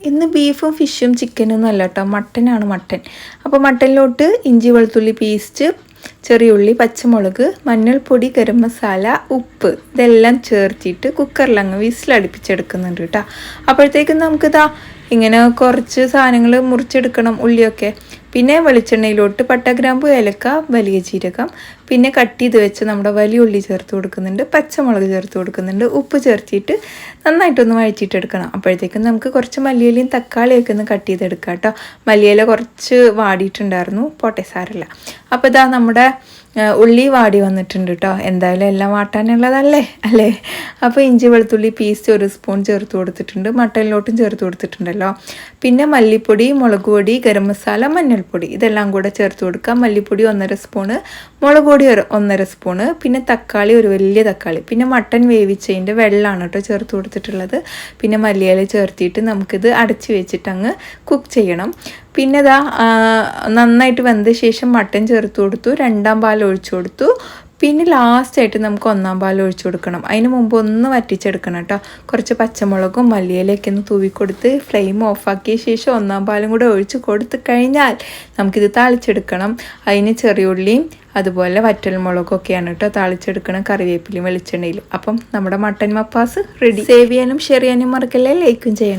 ഇന്ന് ബീഫും ഫിഷും ചിക്കനൊന്നും അല്ല കേട്ടോ, മട്ടനാണ് മട്ടൻ. അപ്പോൾ മട്ടനിലോട്ട് ഇഞ്ചി വെളുത്തുള്ളി പേസ്റ്റ്, ചെറിയുള്ളി, പച്ചമുളക്, മഞ്ഞൾപ്പൊടി, ഗരം മസാല, ഉപ്പ് ഇതെല്ലാം ചേർത്തിട്ട് കുക്കറിലങ്ങ് വിസിലടുപ്പിച്ചെടുക്കുന്നുണ്ട് കേട്ടോ. അപ്പോഴത്തേക്കും നമുക്കിതാ ഇങ്ങനെ കുറച്ച് സാധനങ്ങൾ മുറിച്ചെടുക്കണം, ഉള്ളിയൊക്കെ. പിന്നെ വെളിച്ചെണ്ണയിലോട്ട് പട്ട, ഗ്രാമ്പു, ഏലക്ക, വലിയ ജീരകം, പിന്നെ കട്ട് ചെയ്ത് വെച്ച് നമ്മുടെ വലിയ ഉള്ളി ചേർത്ത് കൊടുക്കുന്നുണ്ട്, പച്ചമുളക് ചേർത്ത് കൊടുക്കുന്നുണ്ട്, ഉപ്പ് ചേർത്തിട്ട് നന്നായിട്ടൊന്ന് വഴറ്റിയിട്ടെടുക്കണം. അപ്പോഴത്തേക്കും നമുക്ക് കുറച്ച് മല്ലിയിലയും തക്കാളിയൊക്കെ ഒന്ന് കട്ട് ചെയ്തെടുക്കാം കേട്ടോ. മല്ലിയില കുറച്ച് വാടിയിട്ടുണ്ടായിരുന്നു, പോട്ടെ സാരമില്ല. അപ്പോൾ ഇതാ നമ്മുടെ ഉള്ളി വാടി വന്നിട്ടുണ്ട് കേട്ടോ. എന്തായാലും എല്ലാം വാട്ടാനുള്ളതല്ലേ അല്ലേ. അപ്പോൾ ഇഞ്ചി വെളുത്തുള്ളി പേസ്റ്റ് 1 സ്പൂൺ ചേർത്ത് കൊടുത്തിട്ടുണ്ട്, മട്ടനിലോട്ടും ചേർത്ത് കൊടുത്തിട്ടുണ്ടല്ലോ. പിന്നെ മല്ലിപ്പൊടി, മുളക് പൊടി, ഗരം മസാല, മഞ്ഞൾപ്പൊടി ഇതെല്ലാം കൂടെ ചേർത്ത് കൊടുക്കാം. മല്ലിപ്പൊടി 1.5 സ്പൂണ്, മുളക് പൊടി 1.5 സ്പൂണ്, പിന്നെ തക്കാളി ഒരു വലിയ തക്കാളി, പിന്നെ മട്ടൻ വേവിച്ചതിൻ്റെ വെള്ളമാണ് കേട്ടോ ചേർത്ത് കൊടുത്തിട്ടുള്ളത്. പിന്നെ മല്ലിയില ചേർത്തിട്ട് നമുക്കിത് അടച്ച് വെച്ചിട്ട് അങ്ങ് കുക്ക് ചെയ്യണം. പിന്നെ ഇതാ നന്നായിട്ട് വെന്ത ശേഷം മട്ടൻ ചേർത്ത് കൊടുത്തു, 2ാം പാൽ ഒഴിച്ചു കൊടുത്തു. പിന്നെ ലാസ്റ്റായിട്ട് നമുക്ക് 1ാം പാൽ ഒഴിച്ചു കൊടുക്കണം. അതിന് മുമ്പ് ഒന്ന് വറ്റിച്ചെടുക്കണം കേട്ടോ. കുറച്ച് പച്ചമുളകും മല്ലിയിലയൊക്കെ ഒന്ന് തൂവിക്കൊടുത്ത് ഫ്ലെയിം ഓഫാക്കിയ ശേഷം 1ാം പാലും കൂടെ ഒഴിച്ച് കൊടുത്ത് കഴിഞ്ഞാൽ നമുക്കിത് താളിച്ചെടുക്കണം. അതിന് ചെറിയുള്ളിയും അതുപോലെ വറ്റൽമുളകൊക്കെയാണ് കേട്ടോ താളിച്ചെടുക്കണം, കറിവേപ്പിലയും വെളിച്ചെണ്ണയിലും. അപ്പം നമ്മുടെ മട്ടൻ മപ്പാസ് റെഡി. സേവ് ചെയ്യാനും ഷെയർ ചെയ്യാനും മറക്കല്ലേ, ലൈക്കും ചെയ്യണം.